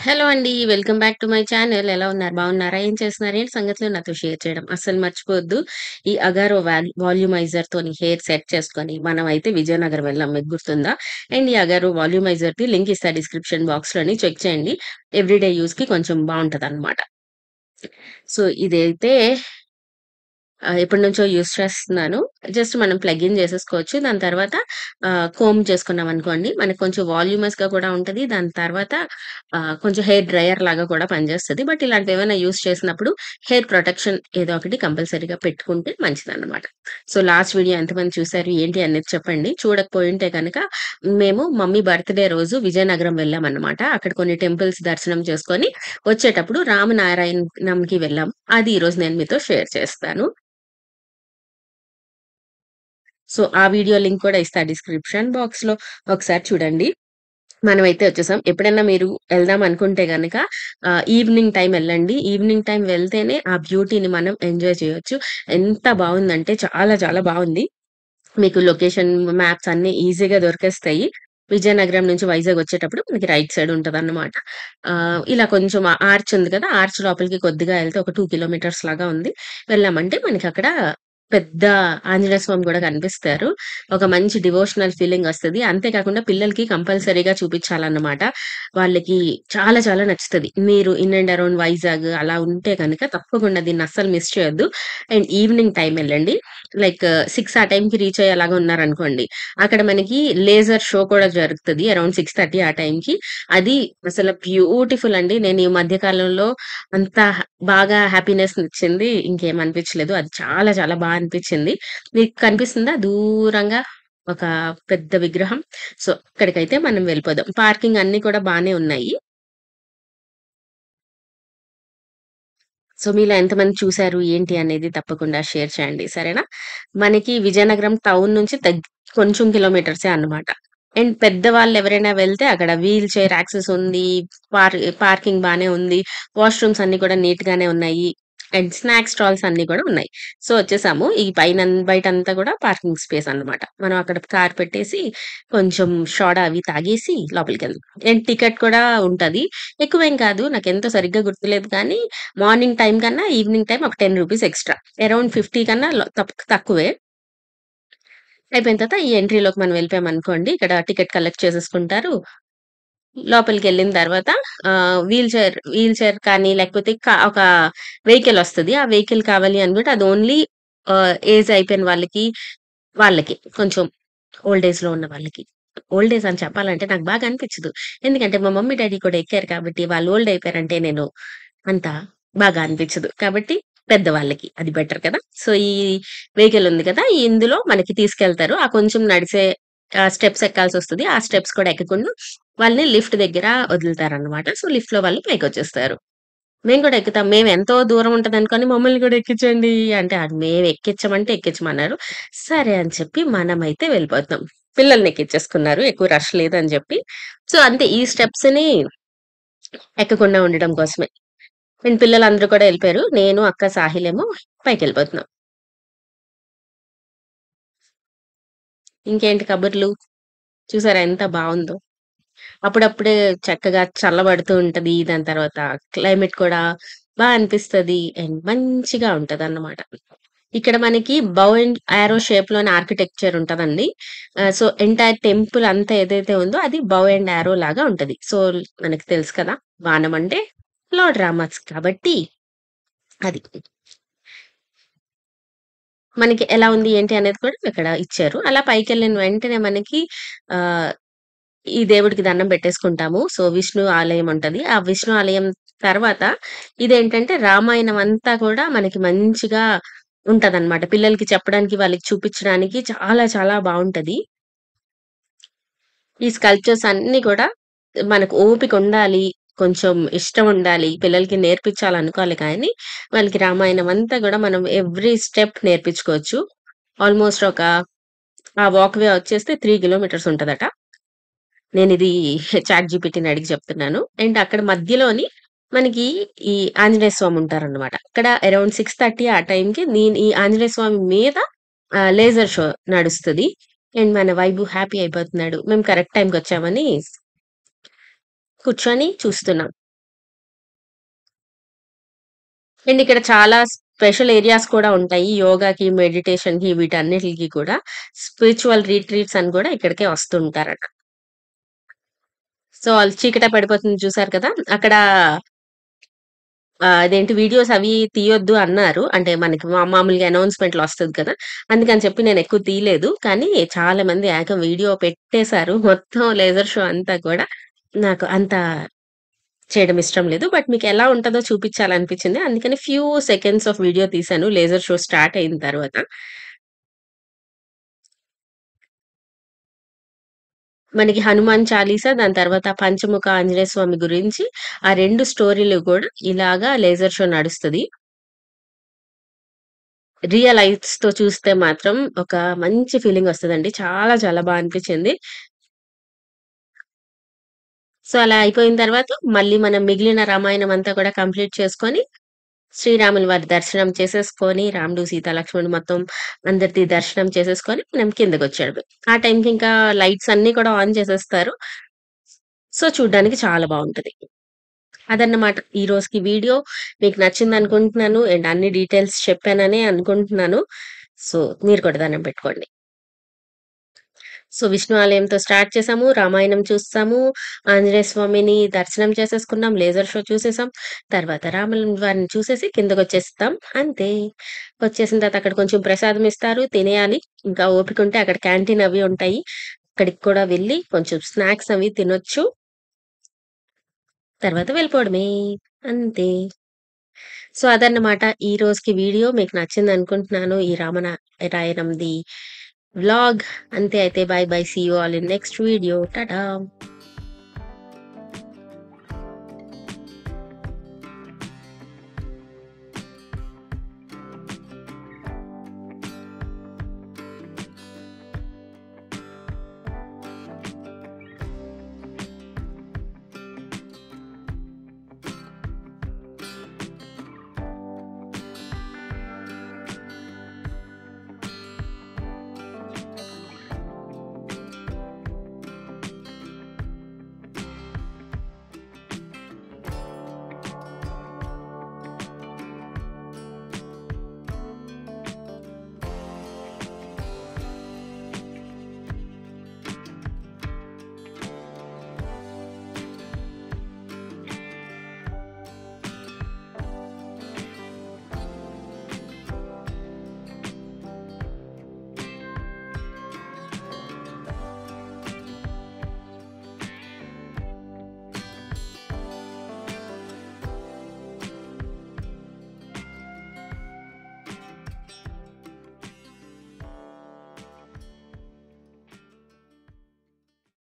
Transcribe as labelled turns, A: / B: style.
A: Hello అండి. Welcome back to my channel. ఎలా ఉన్నారు? బాగున్నారా? ఏం చేస్తున్నారు? ఏంటి సంగతులు నాతో షేర్ చేయడం అస్సలు మర్చిపోవద్దు. ఈ అగారో వాల్యూమైజర్‌తోని హెయిర్ సెట్ చేసుకొని మనమైతే విజయనగరం వెళ్ళాం. మీకు గుర్తుందా? అండ్ ఈ అగారో వాల్యూమైజర్‌ది లింక్ ఇస్తా డిస్క్రిప్షన్ బాక్స్‌లోని చెక్ చేయండి. ఎవ్రీడే యూజ్‌కి కొంచెం బావుంటదనమాట. సో, ఇదైతే ఎప్పటినుంచో యూజ్ చేస్తున్నాను. జస్ట్ మనం ప్లగ్ ఇన్ చేసేసుకోవచ్చు. దాని తర్వాత కోంబ్ చేసుకున్నామనుకోండి, మనకు కొంచెం వాల్యూమస్‌గా కూడా ఉంటది. దాని తర్వాత కొంచెం హెయిర్ డ్రైయర్ లాగా కూడా పనిచేస్తది. బట్ ఇలాంటివేవైనా యూజ్ చేసినప్పుడు హెయిర్ ప్రొటెక్షన్ ఏదో ఒకటి కంపల్సరీగా పెట్టుకుంటే మంచిదన్నమాట. సో, లాస్ట్ వీడియో ఎంతమంది చూసారు? ఏంటి అనేది చెప్పండి. చూడకపోయుంటే గనక మేము మమ్మీ బర్త్‌డే రోజు విజయనగరం వెళ్ళామన్నమాట. అక్కడ కొన్ని టెంపుల్స్ దర్శనం చేసుకొని వచ్చేటప్పుడు రామనారాయణంకి వెళ్ళాం. అది ఈరోజు నేను మీతో షేర్ చేస్తాను. సో, ఆ వీడియో లింక్ కూడా ఇస్తా డిస్క్రిప్షన్ బాక్స్‌లో. ఒకసారి చూడండి. మనమైతే వచ్చేసాం. ఎప్పుడైనా మీరు ఎళ్దాం అనుకుంటే గనక ఈవినింగ్ టైమ్ ఎళ్ళండి. ఈవినింగ్ టైమ్ వెళ్తేనే ఆ బ్యూటీని మనం ఎంజాయ్ చేయొచ్చు. ఎంత బావుందంటే చాలా చాలా బావుంది. మీకు లొకేషన్ మ్యాప్స్ అన్నీ ఈజీగా దొరికేస్తాయి. విజయనగరం నుంచి వైజాగ్ వచ్చేటప్పుడు మనకి రైట్ సైడ్ ఉంటదన్నమాట. ఇలా కొంచెం ఆర్చ్ ఉంది కదా! ఆర్చ్ లోపలికి కొద్దిగా ఎళ్తే ఒక 2 కిలోమీటర్స్ లాగా ఉంది. వెళ్ళామంటే మనకక్కడ పెద్ద ఆంజనేయ స్వామి గూడా కనిపిస్తారు. ఒక మంచి డివోషనల్ ఫీలింగ్ వస్తది. అంతే కాకుండా పిల్లలకి కంపల్సరీగా చూపించాలన్నమాట. వాళ్ళకి చాలా చాలా నచ్చుతది. మీరు ఇన్ అండ్ అరౌండ్ వైజాగ్ అలా ఉంటే గనక తప్పకుండా దీన్ని అస్సలు మిస్ చేయొద్దు. అండ్ ఈవినింగ్ టైమ్ ఎళ్ళండి. లైక్ 6 ఆ టైంకి రీచ్ అయ్యేలాగా ఉన్నారనుకోండి. అక్కడ మనకి లేజర్ షో కూడా జరుగుతది. అరౌండ్ 6:30 ఆ టైంకి. అది అసలు బ్యూటిఫుల్ అండి. నేను ఈ మధ్య కాలంలో అంత బాగా హ్యాపీనెస్‌నిచ్చింది ఇంకేమనిపించలేదు. అది చాలా చాలా అనిపించింది. మీకు కనిపిస్తుందా దూరంగా ఒక పెద్ద విగ్రహం? సో, అక్కడికైతే మనం వెళ్ళిపోదాం. పార్కింగ్ అన్నీ కూడా బానే ఉన్నాయి. సో, మీలో ఎంతమంది చూసారు? ఏంటి అనేది తప్పకుండా షేర్ చేయండి. సరేనా? మనకి విజయనగరం టౌన్ నుంచి కొంచెం కిలోమీటర్సే అన్నమాట. అండ్ పెద్దవాళ్ళెవరైనా వెళ్తే అక్కడ వీల్ చైర్ యాక్సెస్ ఉంది. పార్కింగ్ బానే ఉంది. వాష్‌రూమ్స్ అన్నీ కూడా నీట్‌గానే ఉన్నాయి. అండ్ స్నాక్స్ స్టాల్స్ అన్నీ కూడా ఉన్నాయి. సో, వచ్చేసాము. ఈ బయటంతా కూడా పార్కింగ్ స్పేస్ అన్నమాట. మనం అక్కడ కార్ పెట్టేసి కొంచెం సోడా అవి తాగేసి లోపలికెళ్దాం. అండ్ టికెట్ కూడా ఉంటది. ఎక్కువేం కాదు. నాకెంతో సరిగ్గా గుర్తులేదు కానీ మార్నింగ్ టైమ్ కన్నా ఈవినింగ్ టైమ్ ఒక రూ. 10 ఎక్స్‌ట్రా. అరౌండ్ 50 కన్నా తక్కువే. అయిపోయిన తర్వాత ఈ ఎంట్రీలోకి మనం వెళ్ళిపోయామనుకోండి. ఇక్కడ టికెట్ కలెక్ట్ చేసేసుకుంటారు. లోపలికెళ్ళిన తర్వాత వీల్ చైర్ కానీ లేకపోతే ఒక వెహికల్ ఒస్తది. ఆ వెహికల్ కావాలి అనుకుంటే అది ఓన్లీ ఏజ్ అయిపోయిన వాళ్ళకి కొంచెం ఓల్డ్ ఏజ్‌లో ఉన్న వాళ్ళకి. ఓల్డ్ ఏజ్ అని చెప్పాలంటే నాకు బాగా అనిపించదు. ఎందుకంటే మా మమ్మీ, డ్యాడీ కూడా ఎక్కారు కాబట్టి వాళ్ళు ఓల్డ్ అయిపోయారంటే నేను అంత బాగా అనిపించదు. కాబట్టి పెద్దవాళ్ళకి అది బెటర్ కదా! సో, ఈ వెహికల్ ఉంది కదా! ఇందులో మనకి తీసుకెళ్తారు. ఆ కొంచెం నడిసే స్టెప్స్ ఎక్కాల్సొస్తది. ఆ స్టెప్స్ కూడా ఎక్కకుండా వాళ్ళని లిఫ్ట్ దగ్గర వదులుతారనమాట. సో, లిఫ్ట్‌లో వాళ్ళు పైకొచ్చేస్తారు. మేము కూడా ఎక్కుతాం. మేమెంతో దూరం ఉంటదనుకోని మమ్మల్ని కూడా ఎక్కించండి అంటే, అది మేము ఎక్కించమంటే ఎక్కించమన్నారు. సరే అని చెప్పి మనమైతే వెళ్ళిపోతున్నాం. పిల్లల్ని ఎక్కించేసుకున్నారు. ఎక్కువ రష్ లేదని జెప్పి. సో, అంతే ఈ స్టెప్స్‌ని ఎక్కకుండా ఉండడం కోసమే. అండ్ పిల్లలందరూ కూడా ఎళ్ళిపోయారు. నేను, అక్క, సాహిలేమో పైకెళ్ళిపోతున్నాం. ఇంకేంటి కబుర్లు? చూసారా ఎంత బావుందో? అప్పుడప్పుడే చక్కగా చల్లబడుతూ ఉంటది. దాని తర్వాత క్లైమేట్ కూడా అనిపిస్తది. అండ్ మంచిగా ఉంటదన్నమాట. ఇక్కడ మనకి బౌ అండ్ యారో షేప్‌లోని ఆర్కిటెక్చర్ ఉంటదండి. సో, ఎంటైర్ టెంపుల్ అంతా ఏదైతే ఉందో అది బౌ అండ్ యారో లాగా ఉంటది. సో, మనకి తెలుసు కదా! బాణం అంటే లార్డ్ రామస్ కాబట్టి అది. మనకి ఎలా ఉంది ఏంటి అనేది కూడా ఇక్కడ ఇచ్చారు. అలా పైకెళ్ళిన వెంటనే మనకి ఆహ్, ఈ దేవుడికి దండం పెట్టేసుకుంటాము. సో, విష్ణు ఆలయం ఉంటది. ఆ విష్ణు ఆలయం తర్వాత ఇదేంటంటే రామాయణం అంతా కూడా మనకి మంచిగా ఉంటదనమాట. పిల్లలకి చెప్పడానికి, వాళ్ళకి చూపించడానికి చాలా చాలా బావుంటది. ఈ స్కల్ప్చర్స్ అన్నీ కూడా మనకు ఓపికుండాలి. కొంచెం ఇష్టముండాలి. పిల్లలకి నేర్పించాలనుకోవాలి కానీ, వాళ్ళకి రామాయణం అంతా గూడా మనం ఎవ్రీ స్టెప్ నేర్పించుకోవచ్చు. ఆల్‌మోస్ట్ ఆ వాక్ వే వచ్చేస్తే 3 కిలోమీటర్స్ ఉంటదట. నేనిది చాట్ జీపీటీని అడిగి చెప్తున్నాను. అండ్ అక్కడ మధ్యలోని మనకి ఈ ఆంజనేయ స్వామి ఉంటారనమాట. అక్కడ అరౌండ్ 6:30 ఆ టైంకి ఈ ఆంజనేయ స్వామి మీద లేజర్ షో నడుస్తది. అండ్ మన వైబు హ్యాపీ అయిపోతున్నాడు. మేము కరెక్ట్ టైమ్‌కొచ్చామని కూర్చొని చూస్తున్నాం. అండ్ ఇక్కడ చాలా స్పెషల్ ఏరియాస్ కూడా ఉంటాయి. యోగాకి, మెడిటేషన్‌కి వీటన్నిటిలికి కూడా స్పిరిచ్యువల్ రిట్రీట్స్ అని కూడా ఇక్కడికే వస్తుంటారట. సో, ఆళ్ళు చీకట పడిపోతుంది చూసారు కదా! అక్కడ అదేంటి వీడియోస్ అవి తీయొద్దు అన్నారు. అంటే మనకి మామూలుగా అనౌన్స్‌మెంట్‌లో వస్తది కదా! అందుకని చెప్పి నేనెక్కువ తీయలేదు. కానీ చాలా మంది ఏకంగా వీడియో పెట్టేశారు. మొత్తం లేజర్ షో అంతా కూడా. నాకు అంత చేయడం ఇష్టం లేదు. బట్ మీకెలా ఉంటదో చూపించాలనిపించింది. అందుకని ఫ్యూ సెకండ్స్ ఆఫ్ వీడియో తీశాను లేజర్ షో స్టార్ట్ అయిన తర్వాత. మనకి 'హనుమాన్ చాలీసా' దాని తర్వాత 'పంచముఖ ఆంజనేయ స్వామి' గురించి ఆ 2 స్టోరీలు కూడా ఇలాగా లేజర్ షో నడుస్తది. రియల్ ఐస్‌తో చూస్తే మాత్రం ఒక మంచి ఫీలింగొస్తదండి. చాలా చాలా బా అనిపించింది. సో, అలా అయిపోయిన తర్వాత మళ్ళీ మనం మిగిలిన రామాయణం అంతా కూడా కంప్లీట్ చేసుకొని, శ్రీరాముల వారి దర్శనం చేసేసుకొని, రాముడు, సీత, లక్ష్మణుడు మొత్తం అందరిది దర్శనం చేసేసుకొని మనం కిందకొచ్చేయడమే. ఆ టైంకి ఇంకా లైట్స్ అన్నీ కూడా ఆన్ చేసేస్తారు. సో, చూడ్డానికి చాలా బావుంటది. అదన్నమాట ఈ రోజుకి వీడియో. మీకు నచ్చిందనుకుంటున్నాను. అండ్ అన్ని డీటెయిల్స్ చెప్పాననే అనుకుంటున్నాను. సో, మీరు కూడా దండం పెట్టుకోండి. సో, విష్ణు ఆలయంతో స్టార్ట్ చేసాము. రామాయణం చూసాము. ఆంజనేయ స్వామిని దర్శనం చేసేసుకున్నాం. లేజర్ షో చూసేసాం. తర్వాత రాముల వారిని చూసేసి కిందకొచ్చేస్తాం. అంతే. వచ్చేసిన తర్వాత అక్కడ కొంచెం ప్రసాదం ఇస్తారు. తినేయాలి. ఇంకా ఓపికుంటే అక్కడ క్యాంటీన్ అవి ఉంటాయి. అక్కడికి కూడా వెళ్లి కొంచెం స్నాక్స్ అవి తినొచ్చు. తర్వాత వెళ్ళిపోవడమే. అంతే. సో, అదన్నమాట ఈ రోజుకి వీడియో. మీకు నచ్చిందనుకుంటున్నాను. ఈ రాయనంది వ్లాగ్. అంతే అయితే bye bye. See you all in next video. Tata.